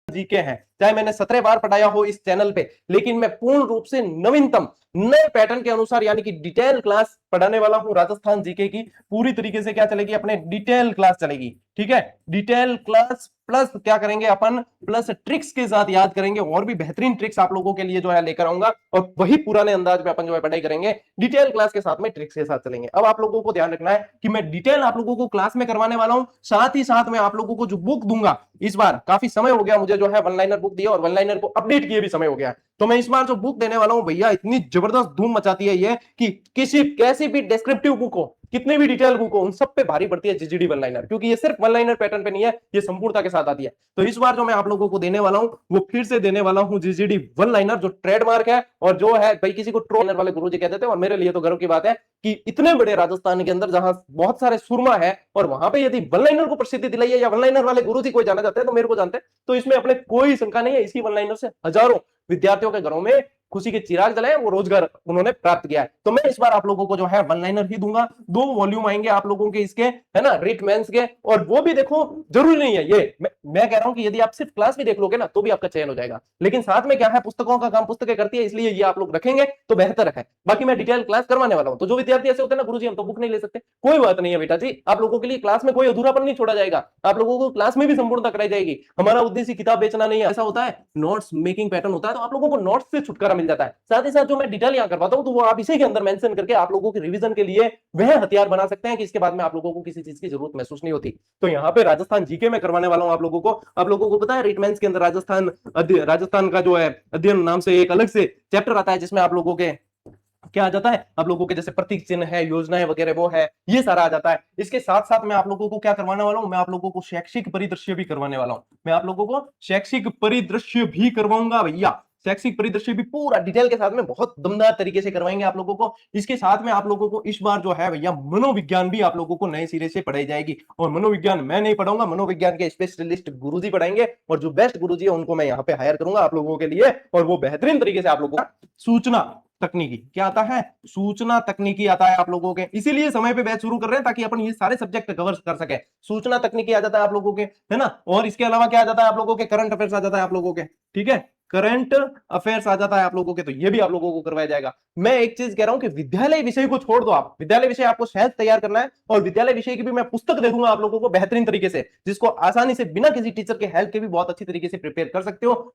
GK हैं, चाहे मैंने 17 बार पढ़ाया हो इस चैनल पे, लेकिन मैं पूर्ण रूप से नवीनतम नए पैटर्न के अनुसार यानी कि डिटेल क्लास पढ़ाने वाला हूं। राजस्थान जीके की पूरी तरीके से क्या चलेगी, अपने डिटेल क्लास चलेगी। ठीक है, डिटेल क्लास प्लस क्या करेंगे अपन, प्लस ट्रिक्स के साथ याद करेंगे, और भी बेहतरीन ट्रिक्स आप लोगों के लिए जो है लेकर आऊंगा, और वही पुराने अंदाज में अपन जो है पढ़ाई करेंगे, डिटेल क्लास के साथ में ट्रिक्स के साथ चलेंगे। अब आप लोगों को ध्यान रखना है कि मैं डिटेल आप लोगों को क्लास में करवाने वाला हूं, साथ ही साथ मैं आप लोगों को जो बुक दूंगा, इस बार काफी समय हो गया मुझे जो है वन लाइनर बुक दिया, और वन लाइनर को अपडेट किए भी समय हो गया, तो मैं इस बार जो बुक देने वाला हूं भैया, इतनी जबरदस्त धूम मचाती है ये कि किसी कैसी भी डिस्क्रिप्टिव बुक हो, कितनी भी डिटेल बुक हो, उन सब पे भारी पड़ती है जीजीडी वन लाइनर, क्योंकि ये सिर्फ वन लाइनर पैटर्न पे नहीं है, ये संपूर्णता के साथ आती है। तो इस बार जो मैं आप लोगों को देने वाला हूं, वो फिर से देने वाला हूं जीजीडी वन लाइनर, जो ट्रेडमार्क है, और जो है भाई किसी को ट्रोलर वाले गुरुजी कह देते हैं, और मेरे लिए तो गर्व की बात है कि इतने बड़े राजस्थान के अंदर जहां बहुत सारे सुरमा है, और वहां पे यदि वन लाइनर को प्रसिद्धि दिलाई है, या वन लाइनर वाले गुरुजी कोई जाना चाहते हैं तो मेरे को जानते हैं, तो इसमें अपने कोई शंका नहीं है। इसी वन लाइनर से हजारों विद्यार्थियों के घरों में खुशी के चिराग जलाए, वो रोजगार उन्होंने प्राप्त किया है। तो मैं इस बार आप लोगों को जो है वन लाइनर ही दूंगा, 2 वॉल्यूम आएंगे आप लोगों के इसके, है ना, रिट मेंस के, और वो भी देखो जरूरी नहीं है ये मैं कह रहा हूं कि यदि आप सिर्फ क्लास भी देख लोगे ना तो भी आपका चयन हो जाएगा, लेकिन साथ में क्या है, पुस्तकों का काम पुस्तकें करती है, इसलिए ये आप लोग रखेंगे तो बेहतर है। बाकी मैं डिटेल क्लास करवाने वाला हूं, तो जो विद्यार्थी ऐसे होते हैं ना, गुरुजी हम तो बुक नहीं ले सकते, कोई बात नहीं है बेटा जी, आप लोगों के लिए क्लास में कोई अधूरापन नहीं छोड़ा जाएगा, आप लोगों को क्लास में भी संपूर्णता कराई जाएगी। हमारा उद्देश्य किताब बेचना नहीं है, ऐसा होता है नोट्स मेकिंग पैटर्न होता है, तो आप लोगों को नोट्स से छुटकारा मिल जाता है। साथ ही साथ जो मैं डिटेल यहां करवाता हूं, तो वो आप इसी के अंदर मेंशन करके आप लोगों के रिवीजन के लिए वह हथियार बना सकते हैं कि इसके बाद में आप लोगों को किसी चीज की जरूरत महसूस नहीं होती। तो यहाँ पे राजस्थान जीके में करवाने वाला हूं आप लोगों को पता है रिटमेंस के अंदर राजस्थान का जो है अध्ययन नाम से एक अलग से चैप्टर आता है, जिसमें आप लोगों के क्या आ जाता है, आप लोगों के जैसे प्रतीक चिन्ह है, योजनाएं वगैरह वो है, ये सारा आ जाता है। इसके साथ साथ मैं आप लोगों को क्या करवाने वाला हूं, मैं आप लोगों को शैक्षिक परिदृश्य भी करवाने वाला हूं, मैं आप लोगों को शैक्षिक परिदृश्य भी करवाऊंगा भैया, शैक्षिक परिदृश्य भी पूरा डिटेल के साथ में बहुत दमदार तरीके से करवाएंगे आप लोगों को। इसके साथ में आप लोगों को इस बार जो है भैया मनोविज्ञान भी आप लोगों को नए सिरे से पढ़ाई जाएगी, और मनोविज्ञान मैं नहीं पढ़ाऊंगा, मनोविज्ञान के स्पेशलिस्ट गुरुजी पढ़ाएंगे, और जो बेस्ट गुरुजी है उनको मैं यहाँ पे हायर करूंगा आप लोगों के लिए, और वो बेहतरीन तरीके से आप लोगों को सूचना तकनीकी क्या आता है, सूचना तकनीकी आता है आप लोगों के, इसीलिए समय पे बैच शुरू कर रहे हैं ताकि अपन ये सारे सब्जेक्ट कवर कर सके। सूचना तकनीकी आ जाता है आप लोगों के, है ना, और इसके अलावा क्या आ जाता है आप लोगों के, करंट अफेयर्स आ जाता है आप लोगों के। ठीक है, करंट अफेयर्स आ जाता है आप लोगों के, तो ये भी आप लोगों को करवाया जाएगा। मैं एक चीज कह रहा हूं कि विद्यालय विषय को छोड़ दो, आप विद्यालय विषय आपको शायद तैयार करना है, और विद्यालय विषय की भी मैं पुस्तक दे दूंगा आप लोगों को बेहतरीन तरीके से, जिसको आसानी से बिना किसी टीचर के हेल्प के भी बहुत अच्छी तरीके से प्रिपेयर कर सकते हो।